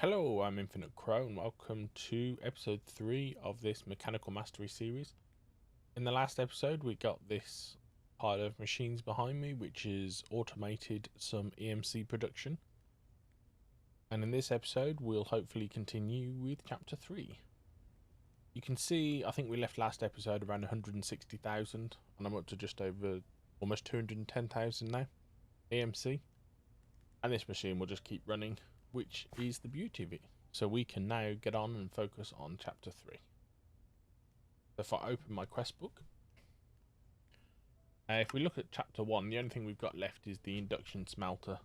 Hello, I'm Infinite Crow and welcome to episode 3 of this Mechanical Mastery series. In the last episode we got this pile of machines behind me which is automated some EMC production. And in this episode we'll hopefully continue with chapter 3. You can see, I think we left last episode around 160,000 and I'm up to just over almost 210,000 now EMC. And this machine will just keep running, which is the beauty of it. So we can now get on and focus on chapter 3. So if I open my quest book, if we look at chapter 1, the only thing we've got left is the induction smelter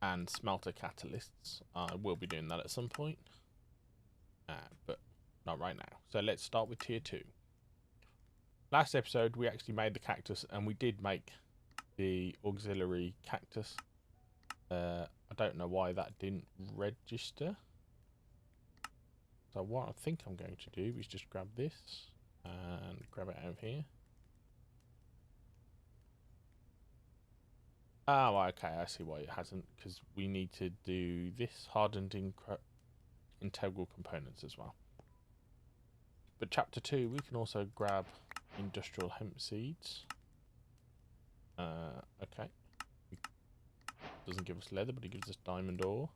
and smelter catalysts. I will be doing that at some point, but not right now. So let's start with tier 2. Last episode we actually made the cactus, and we did make the auxiliary cactus. I don't know why that didn't register. So what I think I'm going to do is just grab this and grab it out of here. Oh, okay, I see why it hasn't, because we need to do this hardened integral components as well. But chapter 2, we can also grab industrial hemp seeds. Okay. Doesn't give us leather, but it gives us diamond ore.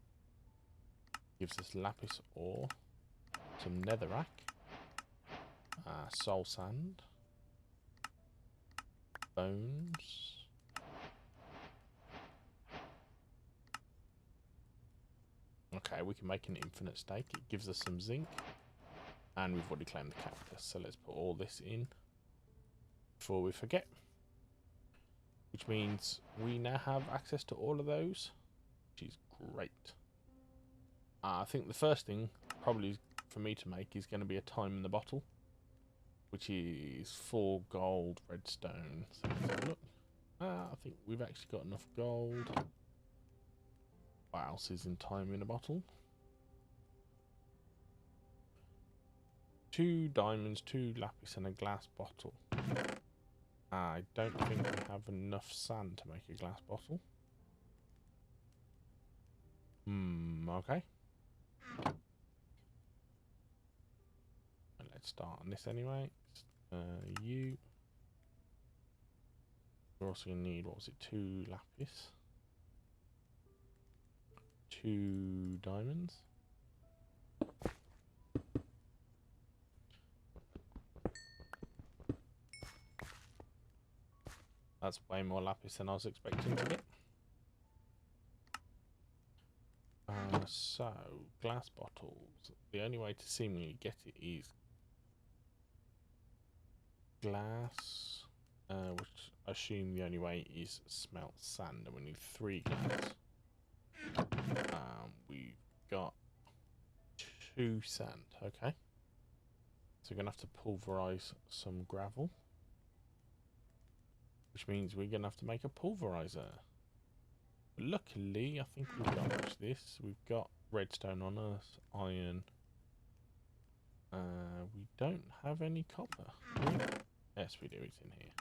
Gives us lapis ore. Some netherrack. Soul sand. Bones. Okay, we can make an infinite steak. It gives us some zinc. And we've already claimed the cactus, so let's put all this in before we forget. Which means we now have access to all of those, which is great. I think the first thing probably for me to make is going to be a time in the bottle, which is 4 gold redstone. So let's have a look. I think we've actually got enough gold. What else is in time in a bottle? 2 diamonds, 2 lapis, and a glass bottle. I don't think we have enough sand to make a glass bottle. Okay. Let's start on this anyway. We're also going to need, what was it, 2 lapis. 2 diamonds. That's way more lapis than I was expecting to get. So, glass bottles. The only way to seemingly get it is glass, which I assume the only way is smelt sand, and we need 3 glass. We've got 2 sand, okay. So we're going to have to pulverize some gravel, which means we're going to have to make a pulverizer. But luckily, I think we've got much of this. We've got redstone on us, iron. We don't have any copper. Yes, we do. It's in here.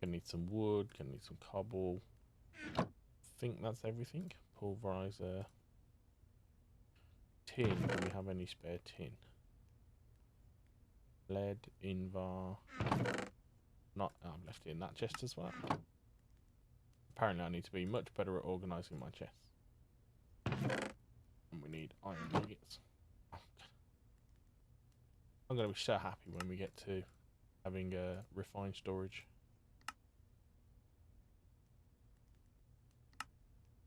Gonna need some wood. Gonna need some cobble. I think that's everything. Pulverizer. Tin. Do we have any spare tin? Lead, invar. Not. I've left it in that chest as well. Apparently I need to be much better at organising my chests. And we need iron nuggets. I'm going to be so happy when we get to having a refined storage.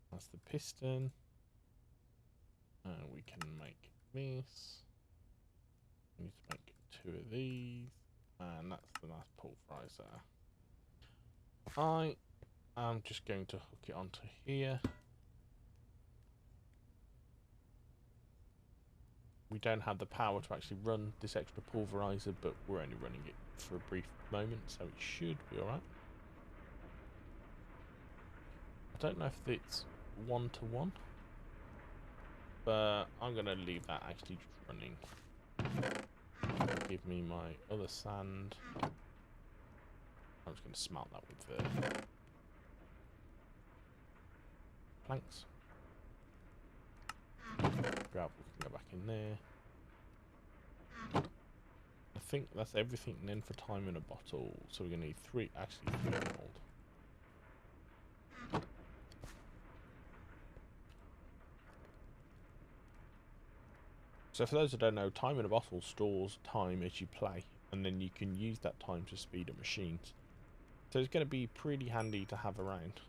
That's the piston. We can make this. We need to make 2 of these. And that's the last pulverizer. I'm just going to hook it onto here. We don't have the power to actually run this extra pulverizer, but we're only running it for a brief moment, so it should be alright. I don't know if it's 1-to-1, but I'm going to leave that actually just running. Give me my other sand. I'm just going to smelt that with the planks. in there. I think that's everything then for time in a bottle. So we're going to need three gold. So for those that don't know, time in a bottle stores time as you play, and then you can use that time to speed up machines. So it's going to be pretty handy to have around.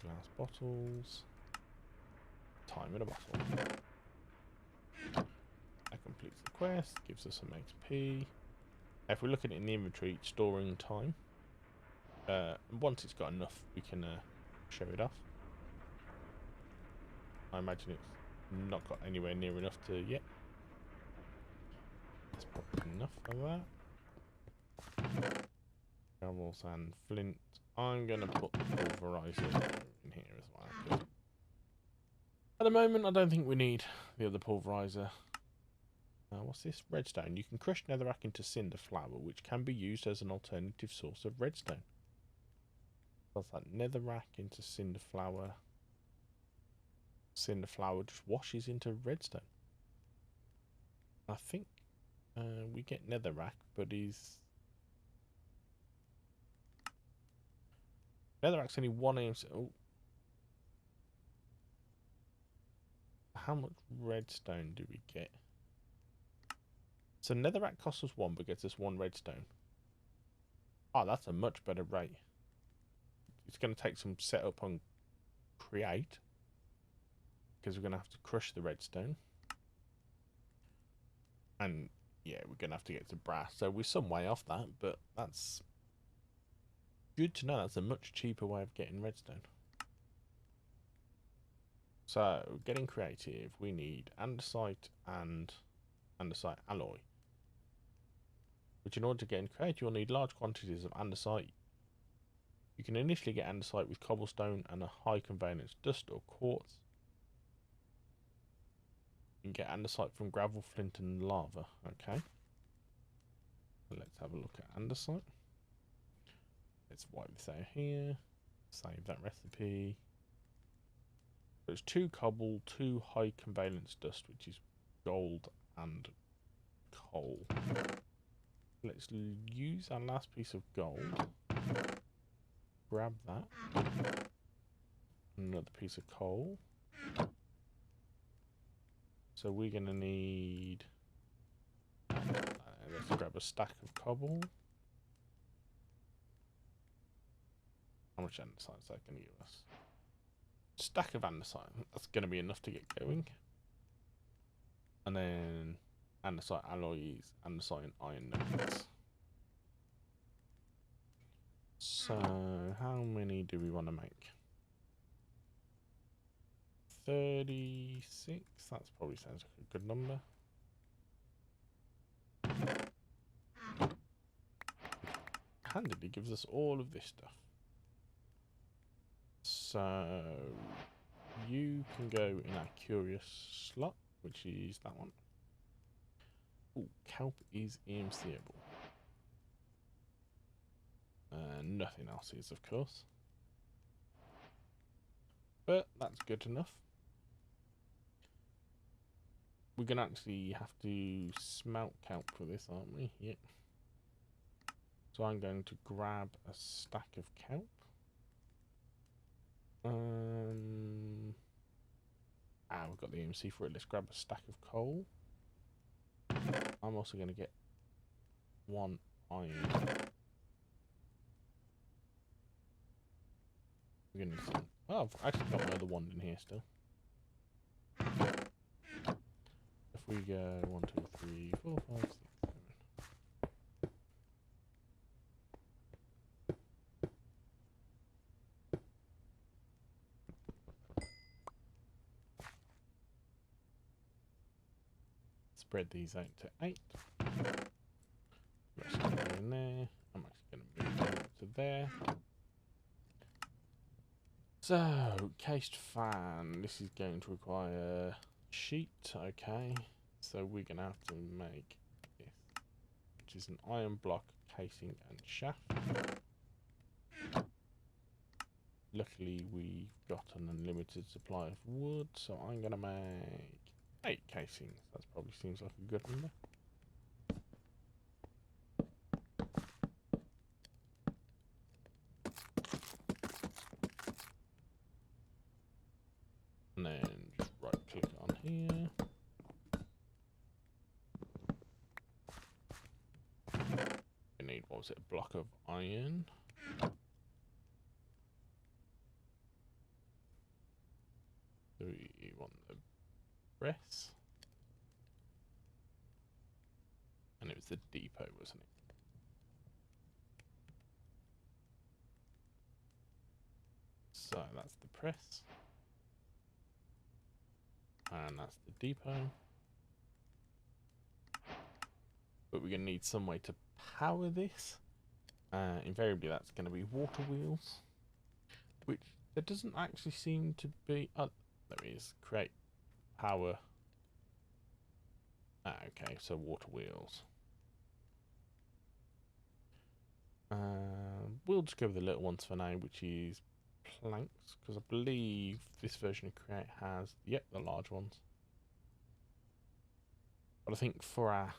Glass bottles. Time in a bottle. That completes the quest, gives us some XP. If we look at it in the inventory, it's storing time. Once it's got enough, we can show it off. I imagine it's not got anywhere near enough to yet. That's probably enough for that. Gravels and flint. I'm going to put the pulverizer in here as well. At the moment, I don't think we need the other pulverizer. What's this? Redstone. You can crush netherrack into cinder flour, which can be used as an alternative source of redstone. What's that? Netherrack into cinder flour. Cinder flour just washes into redstone. I think we get netherrack, but netherrack's only 1 AMC. Oh. How much redstone do we get? So netherrack costs us 1, but gets us 1 redstone. Oh, that's a much better rate. It's going to take some setup on create, because we're going to have to crush the redstone. And yeah, we're going to have to get to brass. So we're some way off that, but that's good to know. That's a much cheaper way of getting redstone. So, getting creative, we need andesite and andesite alloy. Which, in order to get in creative, you'll need large quantities of andesite. You can initially get andesite with cobblestone and a high conveyance dust or quartz. You can get andesite from gravel, flint, and lava. Okay. Let's have a look at andesite. Let's wipe this out here. Save that recipe. There's 2 cobble, 2 high conveyance dust, which is gold and coal. Let's use our last piece of gold. Grab that. Another piece of coal. So we're going to need... let's grab a stack of cobble. How much andesite is that going to give us? Stack of andesite. That's going to be enough to get going. And then andesite alloys, andesite and iron nuggets. So how many do we want to make? 36. That's probably sounds like a good number. Handily gives us all of this stuff. So you can go in our curious slot, which is that one. Oh, kelp is EMCable. Nothing else is, of course. But that's good enough. We're going to actually have to smelt kelp for this, aren't we? Yep. So I'm going to grab a stack of kelp. We've got the EMC for it. Let's grab a stack of coal. I'm also going to get 1 iron. We're going to need some. Oh, I've actually got my other wand in here still. If we go 1, 2, 3, 4, 5, 6, 7. Spread these out to 8. Rest of them in there. I'm actually going to move them up to there. So, cased fan. This is going to require sheet. Okay. So we're going to have to make this, which is an iron block, casing and shaft. luckily we've got an unlimited supply of wood, so I'm going to make 8 casings. That probably seems like a good number. And then just right click on here. We need, what was it, a block of iron. So we want the press. And it was the depot, wasn't it? So that's the press. And that's the depot. But we're going to need some way to power this. Invariably that's going to be water wheels. Which there doesn't actually seem to be... Oh, there is. Create power. Okay, so water wheels. We'll just go with the little ones for now, which is planks, because I believe this version of Create has, yep, the large ones. But I think for our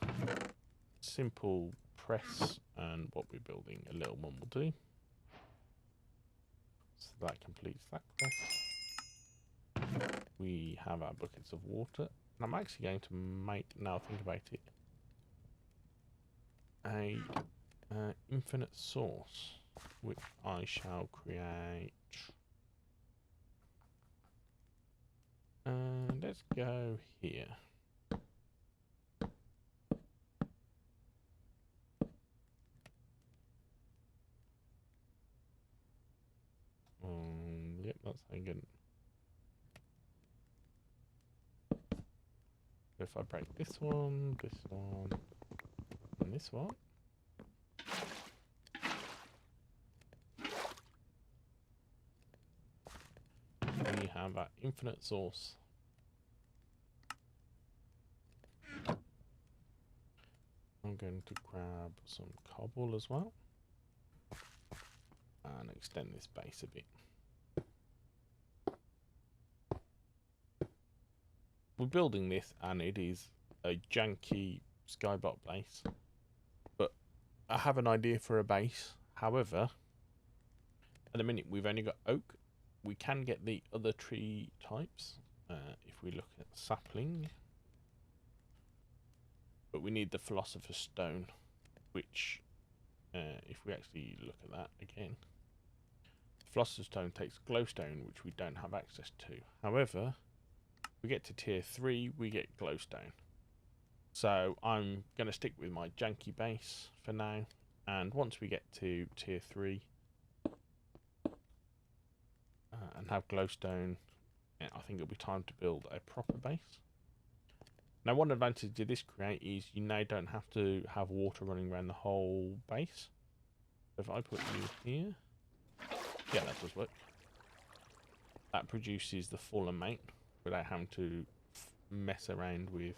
simple press and what we're building, a little one will do. So that completes that quest. We have our buckets of water. And I'm actually going to make, now think about it, a infinite source, which I shall create. And let's go here. Yep, that's how good. If I break this one, and this one. We have our infinite source. I'm going to grab some cobble as well and extend this base a bit. We're building this and it is a janky skyblock base, but I have an idea for a base. However, at the minute we've only got oak. We can get the other tree types if we look at sapling, but we need the philosopher's stone, which if we actually look at that again, the philosopher's stone takes glowstone, which we don't have access to. However, we get to tier 3, we get glowstone. So I'm going to stick with my janky base for now, and once we get to tier 3 and have glowstone, I think it'll be time to build a proper base. Now, one advantage of this create is you now don't have to have water running around the whole base. So if I put you here, yeah, that does work. That produces the full amount without having to mess around with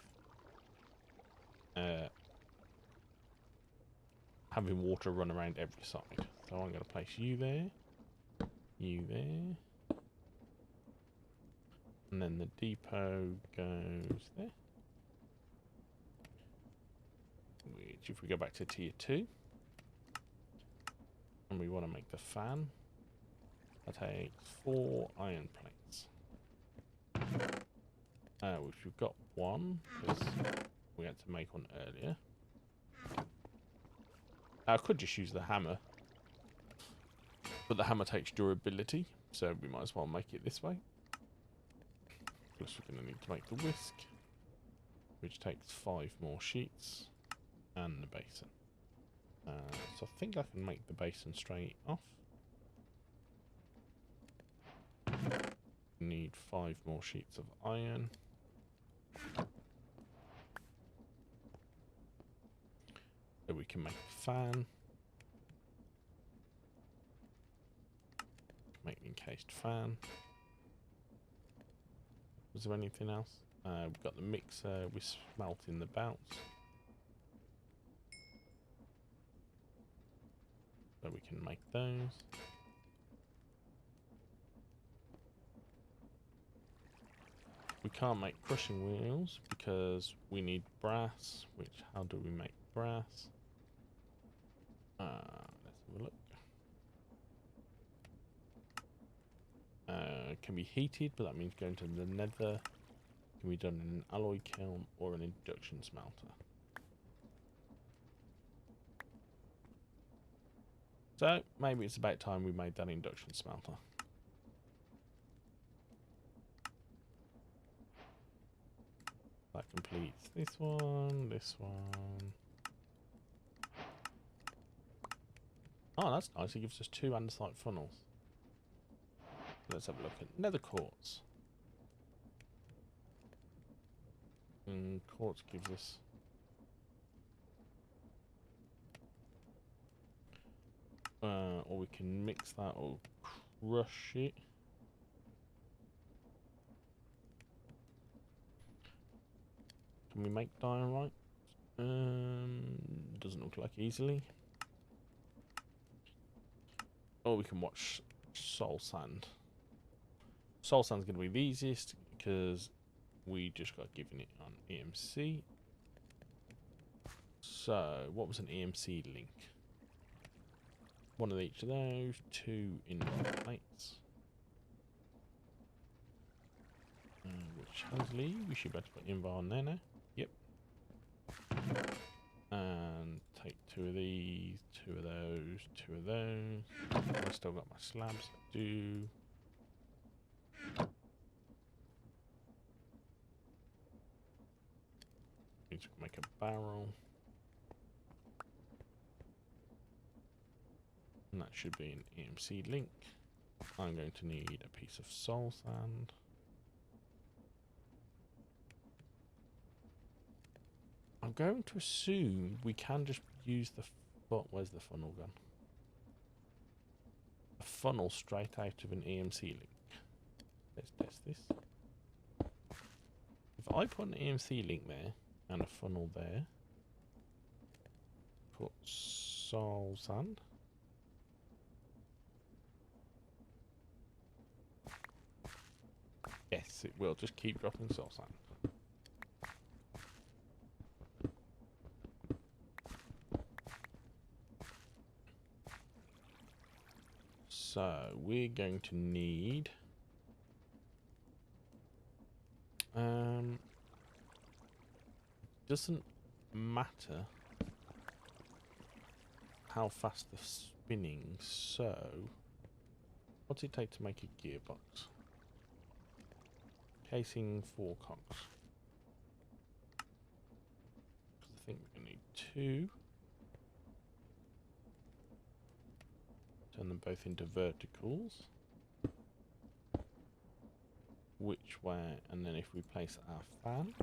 having water run around every side. So I'm going to place you there, and then the depot goes there. Which, if we go back to tier 2, and we want to make the fan, that takes 4 iron plates. Which we've got 1, because we had to make one earlier. I could just use the hammer, but the hammer takes durability, so we might as well make it this way. Plus we're going to need to make the whisk, which takes 5 more sheets, and the basin. So I think I can make the basin straight off. Need 5 more sheets of iron. So we can make a fan. Make an encased fan. Was there anything else? We've got the mixer with smelting the belts. So we can make those. We can't make crushing wheels because we need brass, which, how do we make brass? Let's have a look. Can be heated, but that means going to the nether. Can be done in an alloy kiln or an induction smelter. So maybe it's about time we made that induction smelter. That completes this one, this one. Oh, that's nice. It gives us 2 andesite funnels. Let's have a look at nether quartz. And quartz gives us... or we can mix that or crush it. Can we make diorite? Doesn't look like easily. Or we can watch soul sand. Soul sand's going to be the easiest because we just got given it on EMC. So, what was an EMC link? One of each of those, 2 invar plates. Which Hansley, we should be able to put invar on there now. Yep. And take 2 of these, 2 of those, 2 of those. I've still got my slabs. Do. Need to make a barrel. And that should be an EMC link. I'm going to need a piece of soul sand. I'm going to assume we can just use the... Where's the funnel gone? A funnel straight out of an EMC link. Let's test this. If I put an EMC link there and a funnel there, put soul sand. Yes, it will. Just keep dropping soul sand. So we're going to need doesn't matter how fast the spinning, so what's it take to make a gearbox? Casing 4 cogs. I think we're going to need 2. Turn them both into verticals. Which way? And then if we place our fan.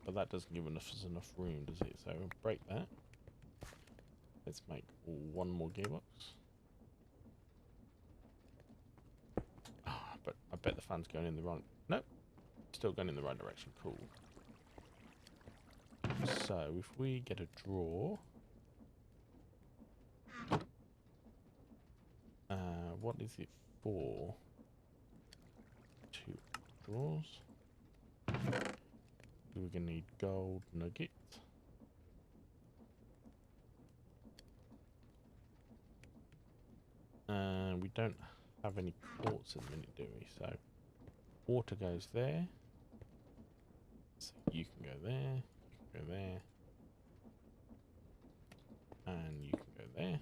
But that doesn't give us enough room, does it? So we'll break that. Let's make 1 more gearbox. But I bet the fan's going in the wrong... Nope. Still going in the right direction. Cool. So, if we get a draw... what is it for? 2 draws. We're going to need gold nugget. We don't have any quartz at the minute, do we? So, water goes there. So you can go there, you can go there, and you can go there.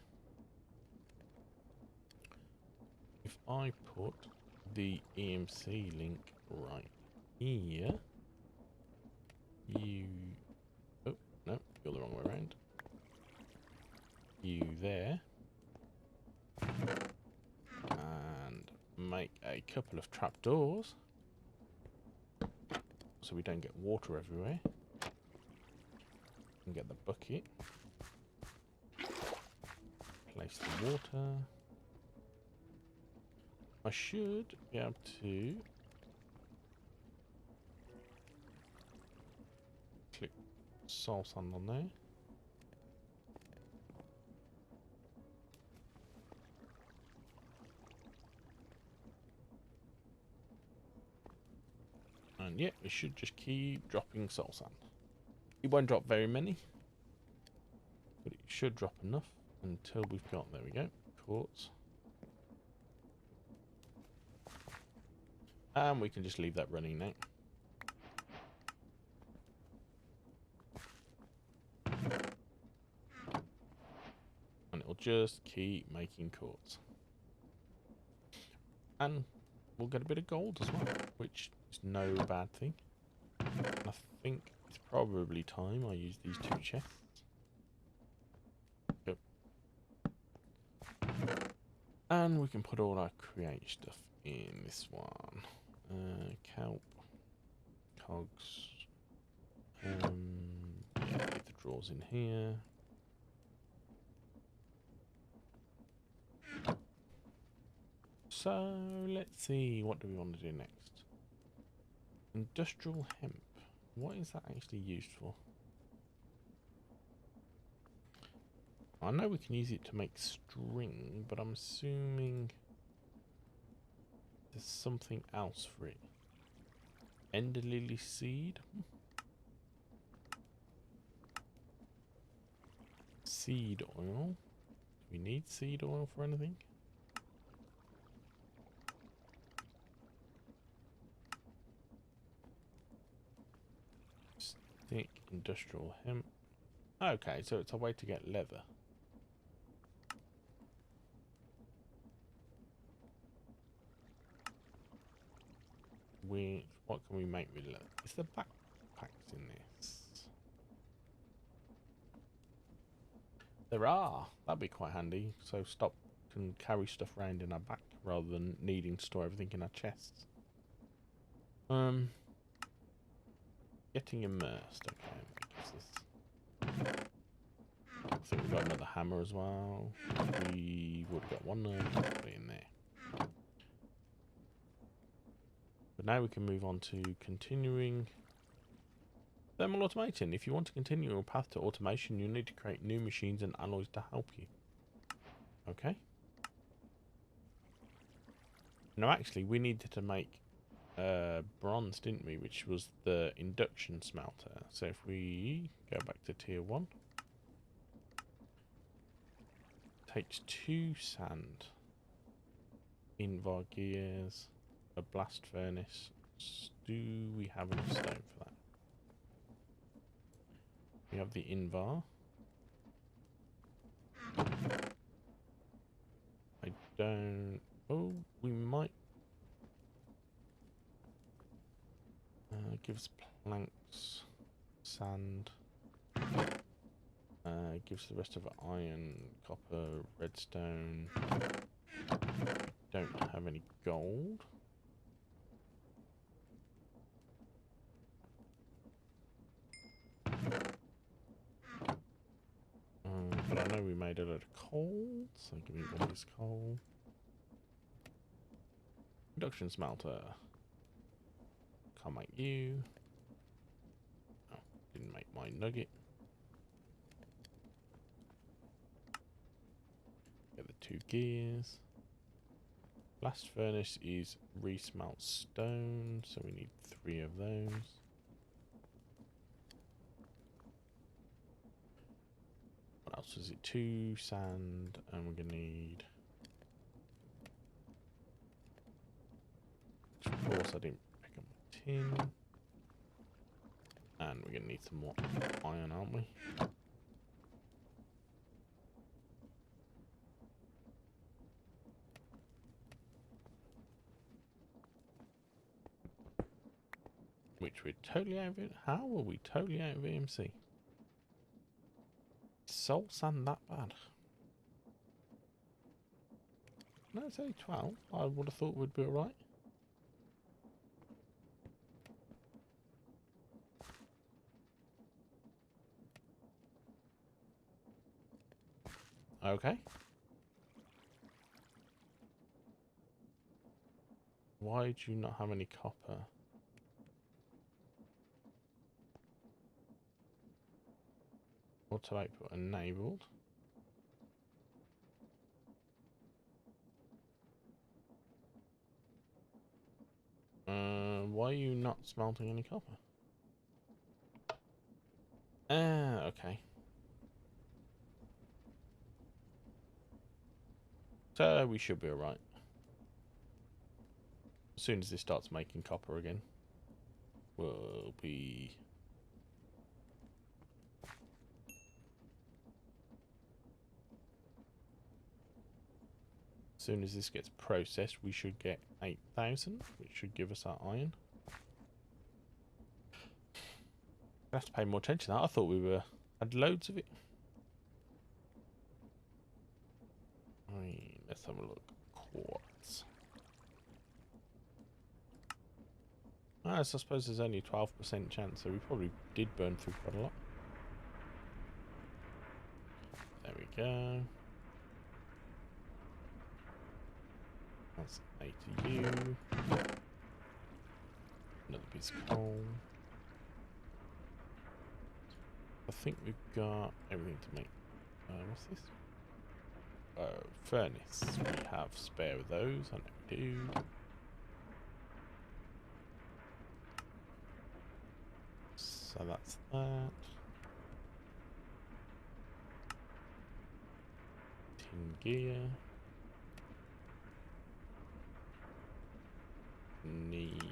If I put the EMC link right here, you... Oh, no, you're the wrong way around. You there. And make a couple of trapdoors so we don't get water everywhere. And get the bucket. Place the water. I should be able to click soul sand on there. And yeah, it should just keep dropping soul sand. It won't drop very many, but it should drop enough until we've got, there we go, quartz. And we can just leave that running now. And it'll just keep making quartz. And we'll get a bit of gold as well, which is no bad thing. I think it's probably time I use these 2 chests. Yep. And we can put all our create stuff in this one. Kelp, cogs. Yeah, leave the drawers in here. So let's see, what do we want to do next? Industrial hemp. What is that actually used for? I know we can use it to make string, but I'm assuming there's something else for it. Ender lily seed? Seed oil. Do we need seed oil for anything? Stick, industrial hemp. Okay, so it's a way to get leather. What can we make with leather? Is the backpacks in this? There are. That'd be quite handy. So Stop can carry stuff around in our back rather than needing to store everything in our chests. Getting immersed. Okay, I think we've got another hammer as well. We've already got one put it in there. But now we can move on to continuing thermal automating. If you want to continue your path to automation, you need to create new machines and alloys to help you. Okay. No, actually, we needed to make bronze, didn't we? Which was the induction smelter. So if we go back to tier 1, takes 2 sand, invar gears, a blast furnace. Do we have enough stone for that? We have the invar. I don't. Oh, we might. Gives planks, sand. Gives the rest of it iron, copper, redstone. Don't have any gold. But I know we made a load of coal, so give me all this coal. Induction smelter. Can't make you. Oh, didn't make my nugget. Get the 2 gears. Blast furnace is resmelt stone, so we need 3 of those. What else is it? 2 sand, and we're gonna need. Of course, I didn't pick up my tin. And we're gonna need some more iron, aren't we? Which we're totally out of it. How are we totally out of EMC? Soul sand that bad? No, it's only 12. I would have thought we'd be alright. Okay. Why do you not have any copper? Auto output enabled. Why are you not smelting any copper? Ah, okay. So we should be alright. As soon as this starts making copper again, we'll be... As soon as this gets processed, we should get 8,000, which should give us our iron. I have to pay more attention to that. I thought we had loads of it. Let's have a look. Quartz. So I suppose there's only a 12% chance, so we probably did burn through quite a lot. There we go. That's 80 U. Another piece of coal. I think we've got everything to make. What's this? Furnace. We have spare of those. I know we do. So that's that. Tin gear. Need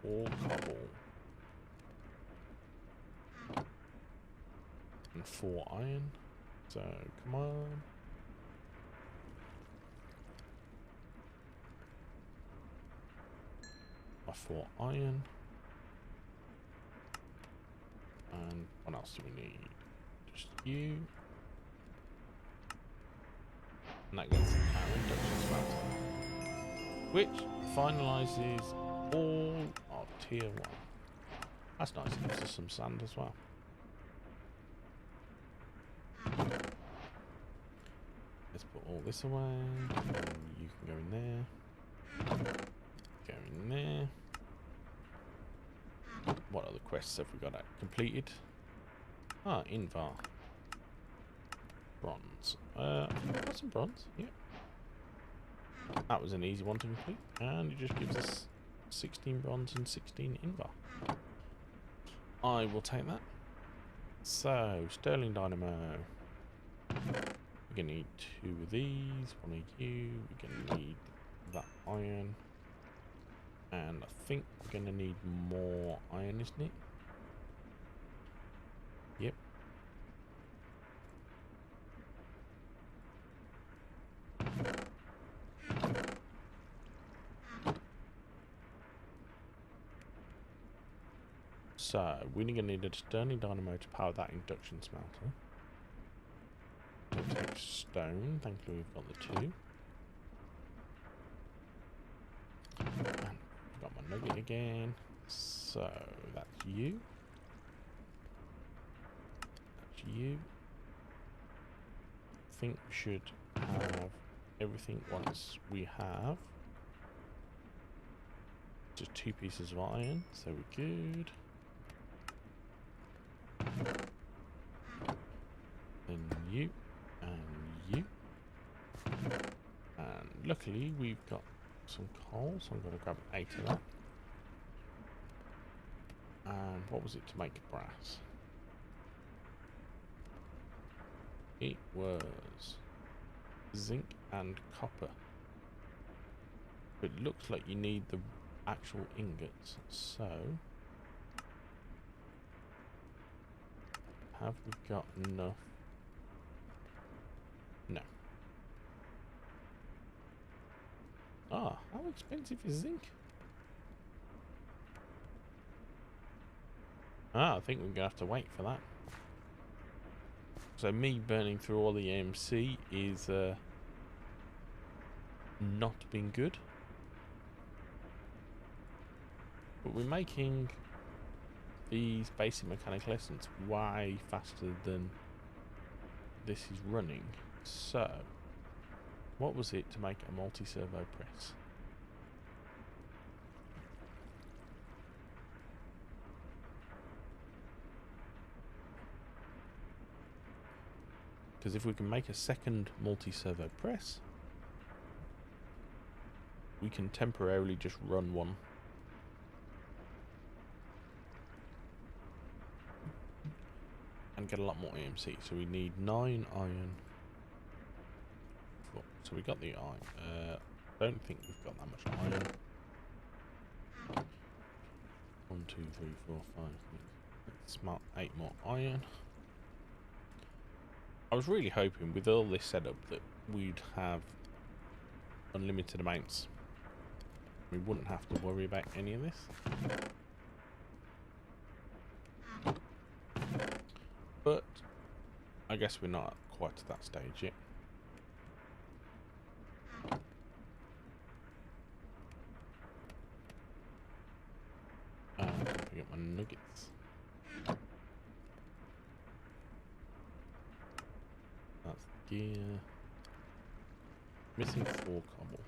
4 cobble. And 4 iron. So, come on. My 4 iron. And what else do we need? Just you. And that gets our induction smelter, which finalizes all of tier 1. That's nice. It gives us some sand as well. Let's put all this away. And you can go in there. Go in there. What other quests have we got completed? Ah, Invar. Bronze. Got some bronze, yeah. That was an easy one to complete. And it just gives us 16 bronze and 16 Invar. I will take that. So, Sterling Dynamo. We're going to need 2 of these, 1 of you. We're going to need that iron. And I think we're going to need more iron, isn't it? Yep. So, we're going to need a Sterling Dynamo to power that induction smelter. We'll take stone. Thankfully, we've got the 2. And I've got my nugget again. So, that's you. That's you. I think we should have everything once we have just 2 pieces of iron. So, we're good. Then you. And you. And luckily we've got some coal, so I'm going to grab 8 of that. And what was it to make brass? It was zinc and copper. But it looks like you need the actual ingots, so have we got enough? No. Ah, how expensive is zinc? Ah, I think we're going to have to wait for that. So me burning through all the AMC is not been good. But we're making these basic mechanical lessons way faster than this is running. So, what was it to make a multi-servo press? Because if we can make a second multi-servo press, we can temporarily just run one get a lot more EMC. So we need 9 iron. So we got the iron. Don't think we've got that much iron. 1, 2, 3, 4, 5. Let's smelt 8 more iron. I was really hoping with all this setup that we'd have unlimited amounts. We wouldn't have to worry about any of this. But I guess we're not quite to that stage yet. I get my nuggets. That's the gear. Missing 4 cobble.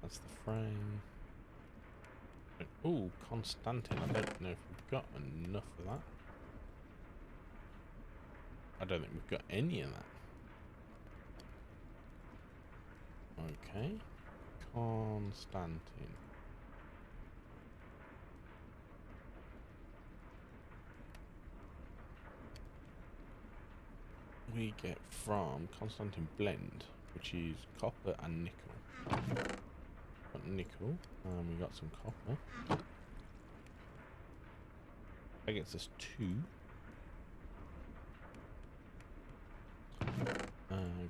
That's the frame. Oh, Constantine. I don't know if we've got enough of that. I don't think we've got any of that. Okay. Constantine. We get from Constantine blend, which is copper and nickel. Got nickel, and we got some copper. That gets us 2.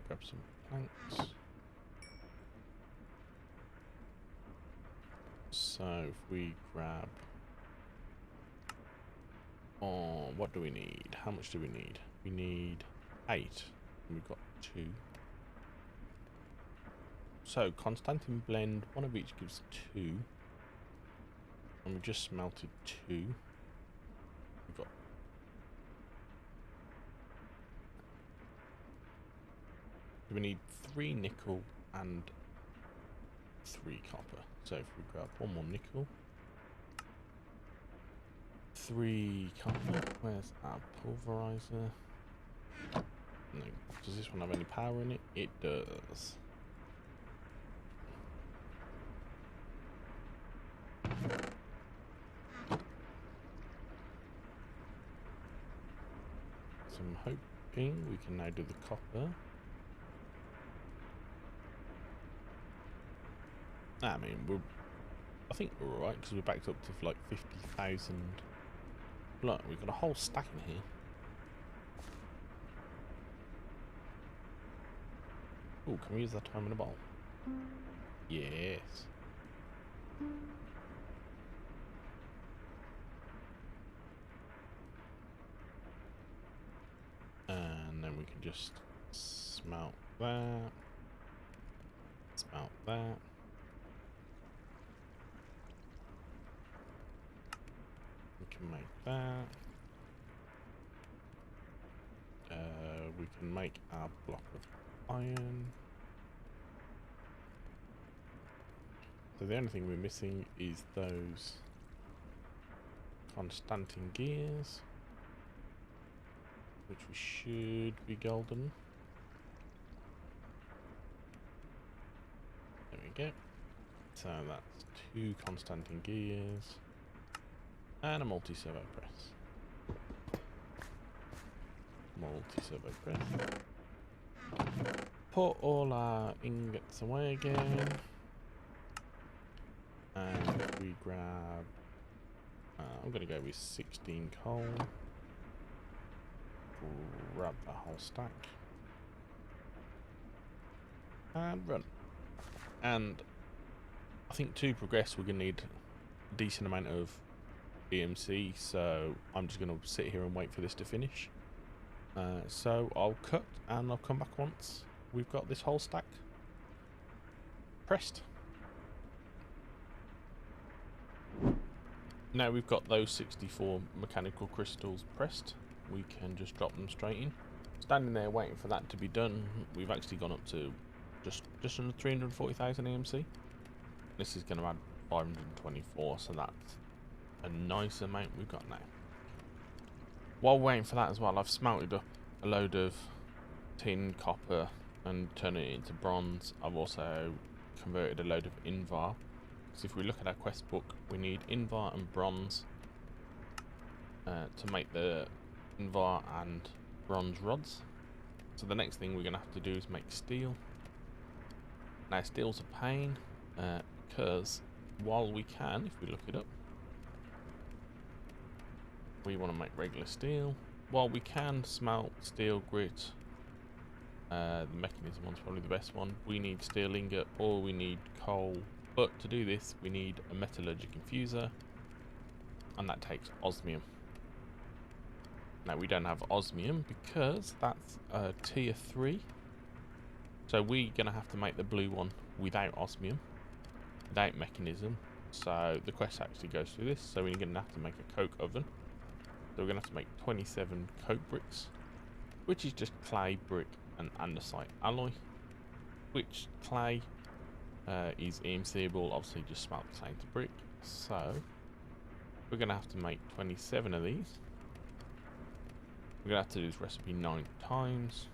Grab some planks. So if we grab, oh, what do we need? How much do we need? We need 8, and we've got 2. So Constantine blend, one of each gives 2, and we just smelted 2. We've got we need 3 nickel and 3 copper. So if we grab 1 more nickel, 3 copper. Where's our pulverizer? No. Does this one have any power in it? It does. So I'm hoping we can now do the copper. I mean, I think we're alright because we're backed up to like 50,000. Look, we've got a whole stack in here. Oh, can we use that time in a bowl? Yes. And then we can just smelt that. Smelt that. We can make that. We can make our block of iron. So the only thing we're missing is those Constantine gears, which we should be golden. There we go. So that's 2 Constantine gears and a multi-servo press. Multi-servo press. Put all our ingots away again. And we grab, I'm going to go with 16 coal. Grab the whole stack. And run. And I think to progress we're going to need a decent amount of EMC, so I'm just going to sit here and wait for this to finish. So I'll cut and I'll come back once we've got this whole stack pressed. Now we've got those 64 mechanical crystals pressed, we can just drop them straight in. Standing there waiting for that to be done, we've actually gone up to just under 340,000 EMC. This is going to add 524, so that's a nice amount we've got now. While waiting for that as well, I've smelted up a load of tin, copper, and turned it into bronze. I've also converted a load of invar. So if we look at our quest book, we need invar and bronze to make the invar and bronze rods. So the next thing we're going to have to do is make steel. Now steel's a pain because while we can, if we look it up, we want to make regular steel. While we can smelt steel grit, the mechanism one's probably the best one. We need steel ingot or we need coal, but to do this we need a metallurgic infuser, and that takes osmium. Now we don't have osmium because that's tier 3, so we're gonna have to make the blue one without osmium, without mechanism. So the quest actually goes through this, so we're gonna have to make a coke oven. So we're gonna have to make 27 coke bricks, which is just clay, brick and andesite alloy, which clay is EMCable, obviously just smelt the clay into brick. So we're gonna have to make 27 of these. We're gonna have to do this recipe 9 times.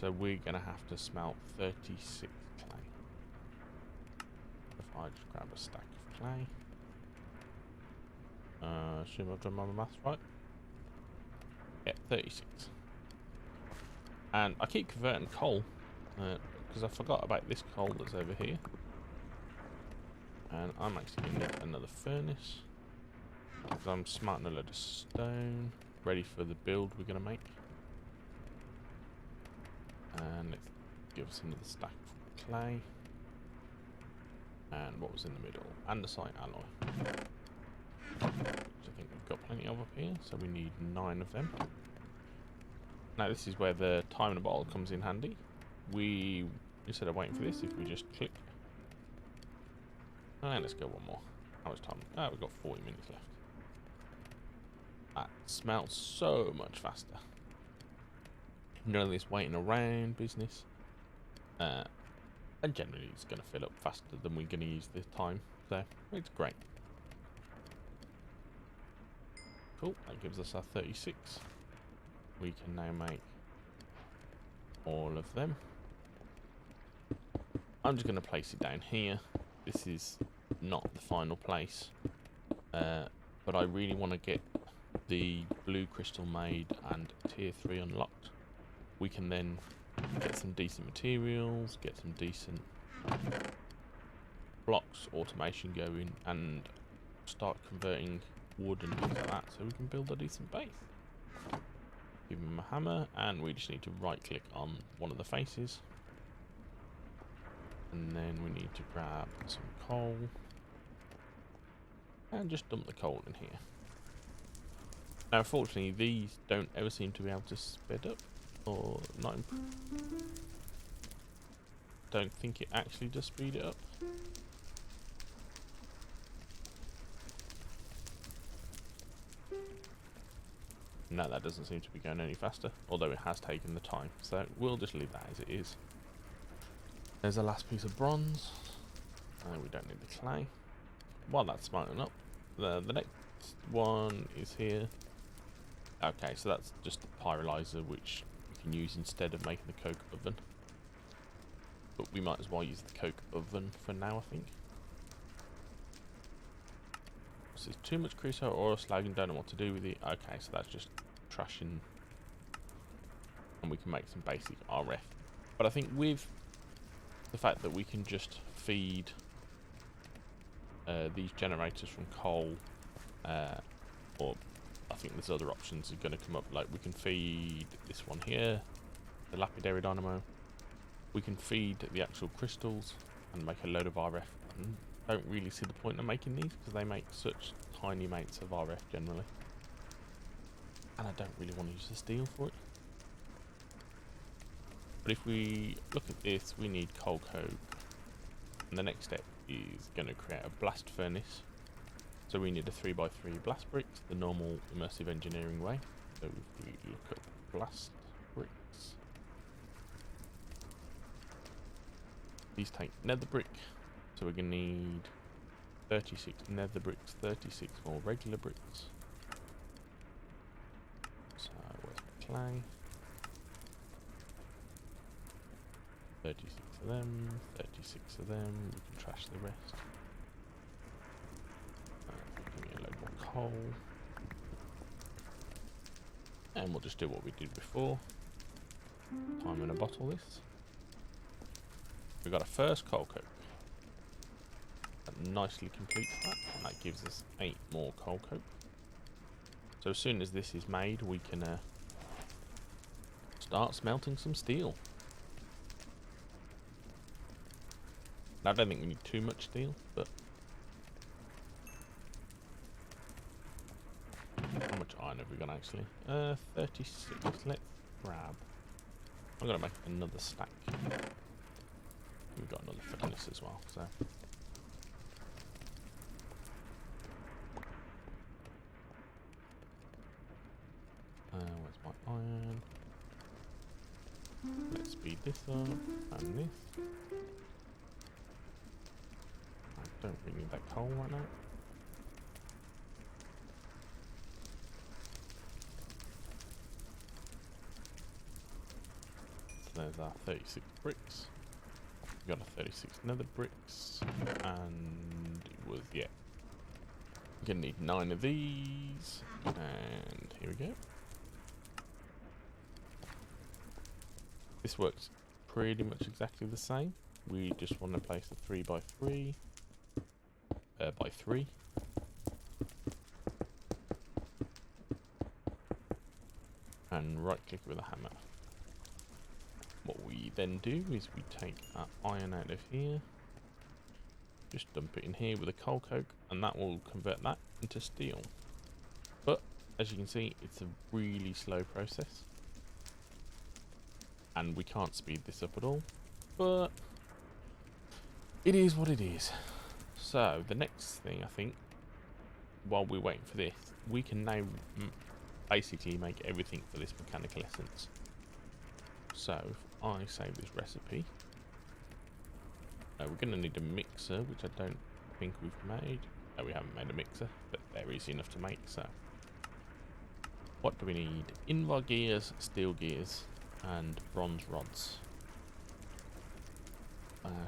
So we're gonna have to smelt 36 clay. If I just grab a stack of clay. Assume I've done my maths right. Yeah, 36. And I keep converting coal because I forgot about this coal that's over here. And I'm actually going to get another furnace because I'm smelting a load of stone ready for the build we're going to make. And let's give us another stack of clay. And what was in the middle? Andesite alloy. Which I think we've got plenty of up here, so we need 9 of them. Now this is where the time in a bottle comes in handy. We, instead of waiting for this, if we just click. And let's go one more. How much time? Ah, we've got 40 minutes left. That smells so much faster. None of this waiting around business. And generally it's going to fill up faster than we're going to use this time. So it's great. Cool, that gives us our 36. We can now make all of them. I'm just going to place it down here. This is not the final place, but I really want to get the blue crystal made and tier 3 unlocked. We can then get some decent materials, get some decent blocks, automation going, and start converting wood and things like that so we can build a decent base. Give him a hammer, and we just need to right click on one of the faces, and then we need to grab some coal and just dump the coal in here. Now unfortunately these don't ever seem to be able to sped up, or not. Don't think it actually does speed it up. No, that doesn't seem to be going any faster, although it has taken the time, so we'll just leave that as it is. There's the last piece of bronze. We don't need the clay. While that's smelting up, the next one is here. Okay, so that's just the pyrolyzer, which we can use instead of making the coke oven. But we might as well use the coke oven for now, I think. So there's too much creosote or slag and don't know what to do with it. Okay, so that's just trashing, and we can make some basic RF. But I think with the fact that we can just feed these generators from coal, or I think there's other options are going to come up, like we can feed this one here, the lapidary dynamo. We can feed the actual crystals and make a load of RF. I don't really see the point of making these because they make such tiny amounts of RF generally, and I don't really want to use the steel for it. But if we look at this, we need coal coke, and the next step is going to create a blast furnace. So we need a 3x3 blast bricks, the normal immersive engineering way. So if we look at blast bricks, these take nether brick, so we're going to need 36 nether bricks, 36 more regular bricks. So where's the clay? 36 of them, 36 of them, we can trash the rest. Give me a load more coal. And we'll just do what we did before. Time in a bottle this. We've got a first coal coke. That nicely completes that. And that gives us 8 more coal coke. So as soon as this is made, we can start smelting some steel. Now, I don't think we need too much steel, but how much iron have we got actually? 36. Let's grab. I'm gonna make another stack. We've got another furnace as well, so. Where's my iron? Let's speed this up, and this. I don't really need that coal right now. So there's our 36 bricks. We got a 36 nether bricks, and it was, yeah. We're gonna need 9 of these, and here we go. This works pretty much exactly the same. We just want to place a 3 by 3 by 3. And right click with a hammer. What we then do is we take our iron out of here, just dump it in here with a coal coke, and that will convert that into steel. But as you can see, it's a really slow process, and we can't speed this up at all, but it is what it is. So the next thing, I think, while we're waiting for this, we can now basically make everything for this mechanical essence. So if I save this recipe, we're going to need a mixer, which I don't think we've made. No, we haven't made a mixer, but they're easy enough to make. So what do we need? Invar gears, steel gears, and bronze rods.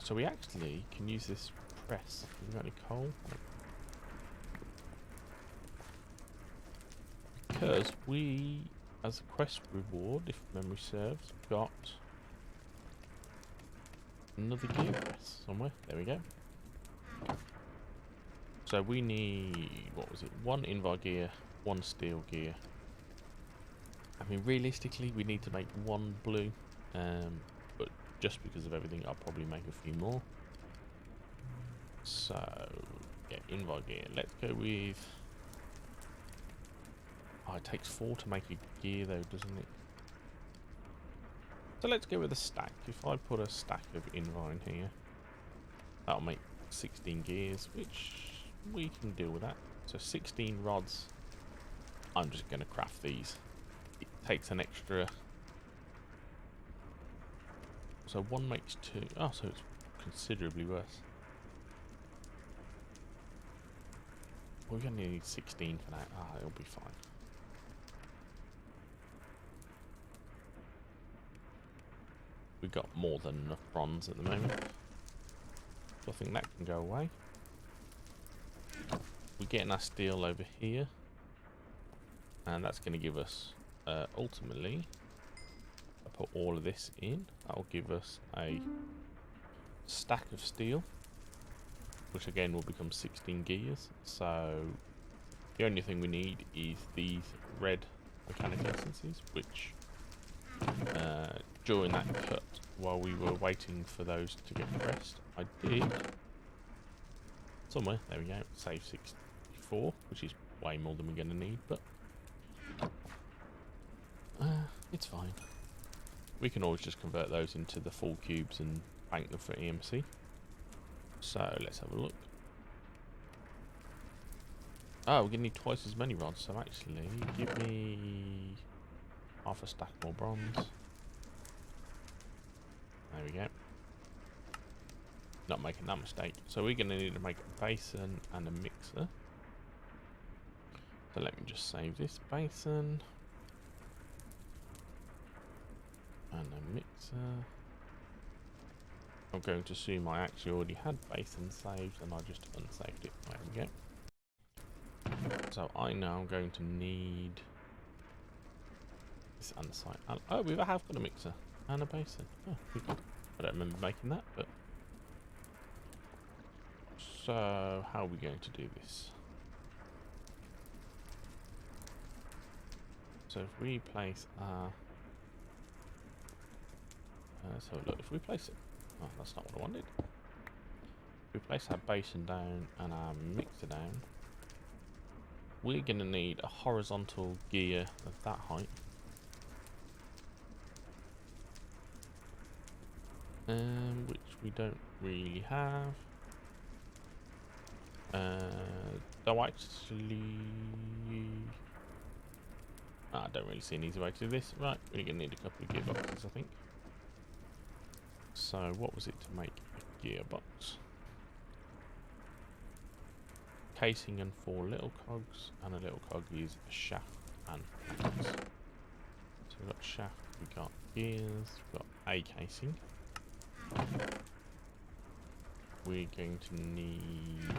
So we actually can use this press. Have we got any coal? Because we, as a quest reward, if memory serves, got another gear press somewhere. There we go. So we need, what was it? 1 invar gear, 1 steel gear. I mean, realistically, we need to make 1 blue, but just because of everything, I'll probably make a few more. So, yeah, invar gear. Let's go with. Oh, it takes 4 to make a gear, though, doesn't it? So let's go with a stack. If I put a stack of invar in here, that'll make 16 gears, which we can deal with that. So 16 rods. I'm just going to craft these. It takes an extra. So 1 makes 2. Oh, so it's considerably worse. We're going to need 16 for that. Ah, it'll be fine. We've got more than enough bronze at the moment, so I think that can go away. We're getting our steel over here, and that's going to give us, ultimately, I put all of this in, that'll give us a stack of steel, which again will become 16 gears. So the only thing we need is these red mechanical essences, which during that cut, while we were waiting for those to get pressed, I did somewhere, there we go, save 64, which is way more than we're going to need, but it's fine. We can always just convert those into the full cubes and bank them for EMC. So let's have a look. Oh, we're going to need twice as many rods, so actually give me half a stack more bronze. There we go. Not making that mistake. So we're going to need to make a basin and a mixer. So let me just save this basin. And a mixer. I'm going to assume I actually already had basin saved and I just unsaved it. There we go. So I know I'm going to need This and the site. Oh, we have got a mixer and a basin. Oh, I don't remember making that, but. So, how are we going to do this? So, if we place our. Let's have a look. If we place it. Oh, that's not what I wanted. If we place our basin down and our mixer down, we're going to need a horizontal gear of that height. Which we don't really have. Though actually, I don't really see an easy way to do this. Right, we're going to need a couple of gearboxes, I think. So, what was it to make a gearbox? Casing and 4 little cogs, and a little cog is a shaft and cogs. So we've got shaft, we've got gears, we've got a casing. We're going to need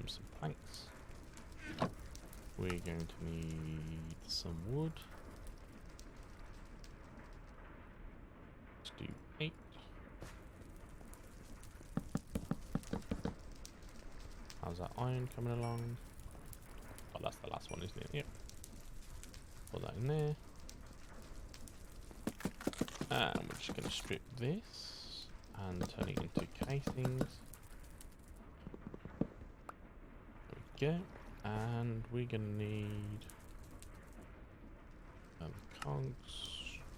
some planks. We're going to need some wood. Let's do 8. How's that iron coming along? Oh, that's the last one, isn't it? Yep. Put that in there. And we're just going to strip this and turn it into casings. There we go. And we're going to need cogs.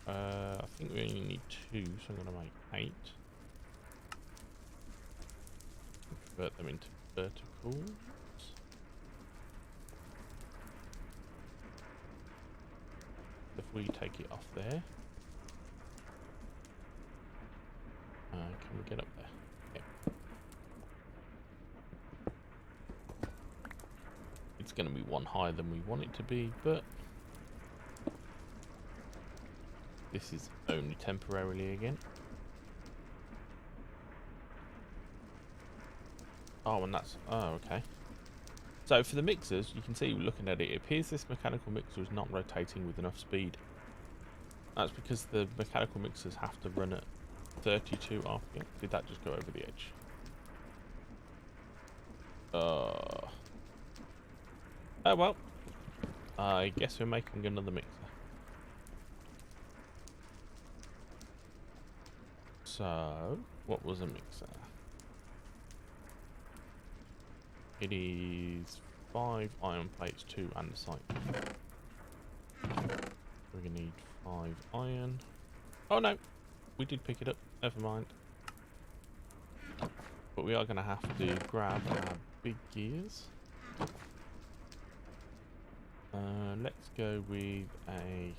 I think we only need 2, so I'm going to make 8. Convert them into verticals. If we take it off there, can we get up there? Yep. It's going to be one higher than we want it to be, but this is only temporarily again. Oh, and that's... Oh, okay. So for the mixers, you can see looking at it, it appears this mechanical mixer is not rotating with enough speed. That's because the mechanical mixers have to run at 32 RPM. Did that just go over the edge? Oh well. I guess we're making another mixer. So, what was a mixer? It is 5 iron plates, 2 andesite. We're going to need 5 iron. Oh no! We did pick it up. Never mind. But we are going to have to grab our big gears. Let's go with a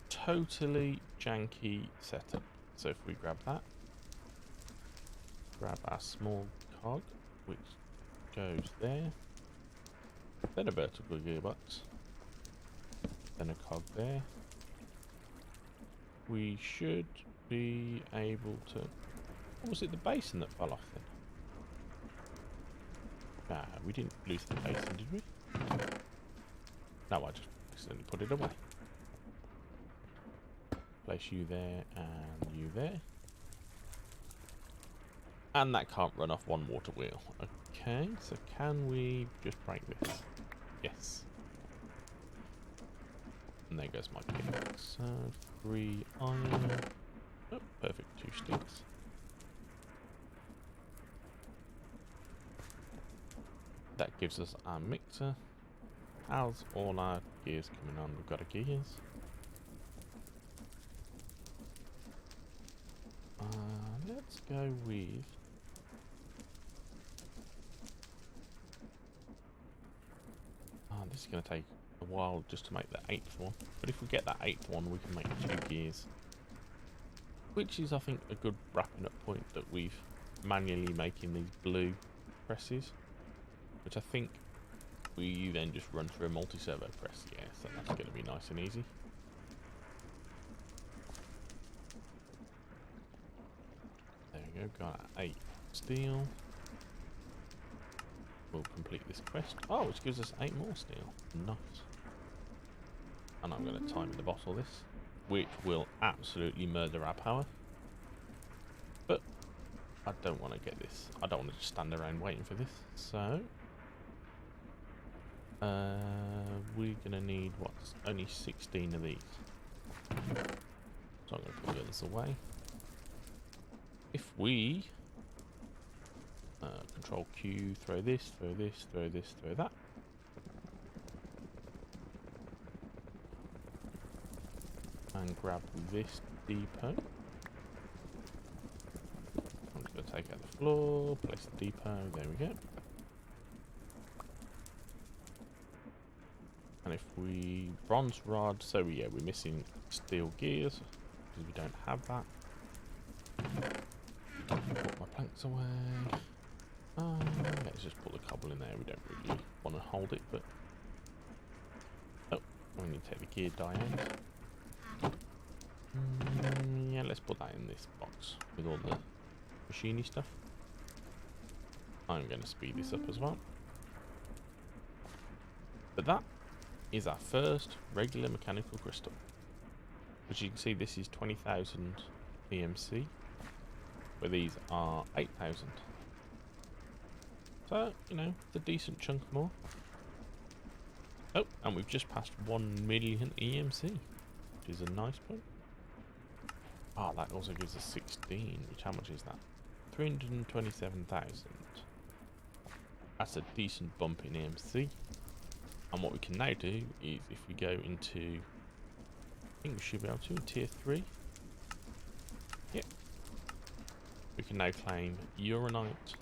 totally janky setup. So if we grab that, grab our small cog, which goes there, then a vertical gearbox, then a cog there. We should be able to... What was it, the basin that fell off then? Nah, we didn't lose the basin, did we? No, I just accidentally put it away. Place you there and you there. And that can't run off one water wheel. Okay, so can we just break this? Yes. And there goes my gearbox. So 3 iron. Oh, perfect, 2 sticks. That gives us our mixer. How's all our gears coming on? We've got our gears. Let's go with... this is going to take a while just to make the 8th one. But if we get that 8th one, we can make 2 gears. Which is, I think, a good wrapping up point that we've manually making these blue presses. Which I think we then just run through a multi-servo press. Yeah, so that's going to be nice and easy. There we go, got 8 steel. We'll complete this quest. Oh, which gives us 8 more steel. Nice. And I'm going to time in the bottle this, which will absolutely murder our power. But I don't want to get this. I don't want to just stand around waiting for this. So we're going to need what's only 16 of these. So I'm going to put the others away. If we Control Q, throw this, throw this, throw this, throw that. And grab this depot. I'm just going to take out the floor, place the depot, there we go. And if we bronze rod, so yeah, we're missing steel gears because we don't have that. Put my planks away. Let's just put the cobble in there. We don't really want to hold it, but oh, we need to take the gear die out. Yeah, let's put that in this box with all the machiney stuff. I'm going to speed this up as well. But that is our first regular mechanical crystal. As you can see, this is 20,000 EMC, where these are 8,000. So, you know, it's a decent chunk more. Oh, and we've just passed 1 million EMC, which is a nice point. Ah, that also gives us 16, which how much is that? 327,000. That's a decent bump in EMC. And what we can now do is, if we go into, I think we should be able to, in tier 3. Yep. We can now claim uranite,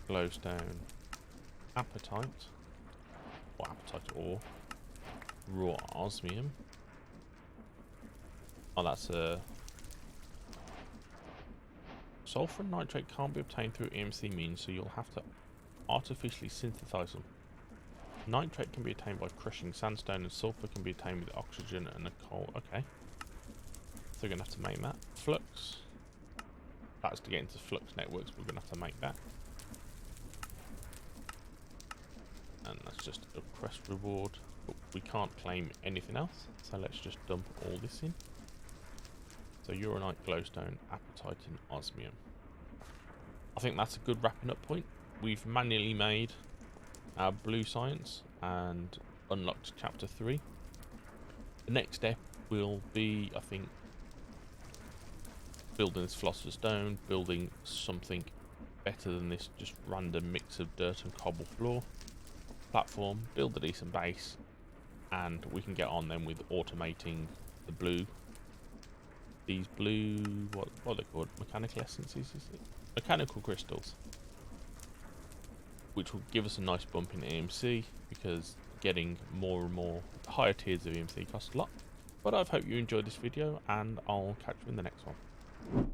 glowstone, apatite, or apatite ore, raw osmium. Oh, that's a sulfur and nitrate can't be obtained through EMC means, so you'll have to artificially synthesize them. Nitrate can be attained by crushing sandstone, and sulfur can be attained with oxygen and a coal. Okay, so we're gonna have to make that. Flux. That's to get into flux networks. We're gonna have to make that. And that's just a quest reward. But we can't claim anything else, so let's just dump all this in. So uranite, glowstone, apatite and osmium. I think that's a good wrapping up point. We've manually made our blue science and unlocked chapter 3. The next step will be, I think, building this philosopher's stone, building something better than this just random mix of dirt and cobble floor platform, build a decent base, and we can get on then with automating the blue, these blue, what are they called, mechanical essences, is it? Mechanical crystals, which will give us a nice bump in EMC, because getting more and more higher tiers of EMC costs a lot. But I hope you enjoyed this video, and I'll catch you in the next one.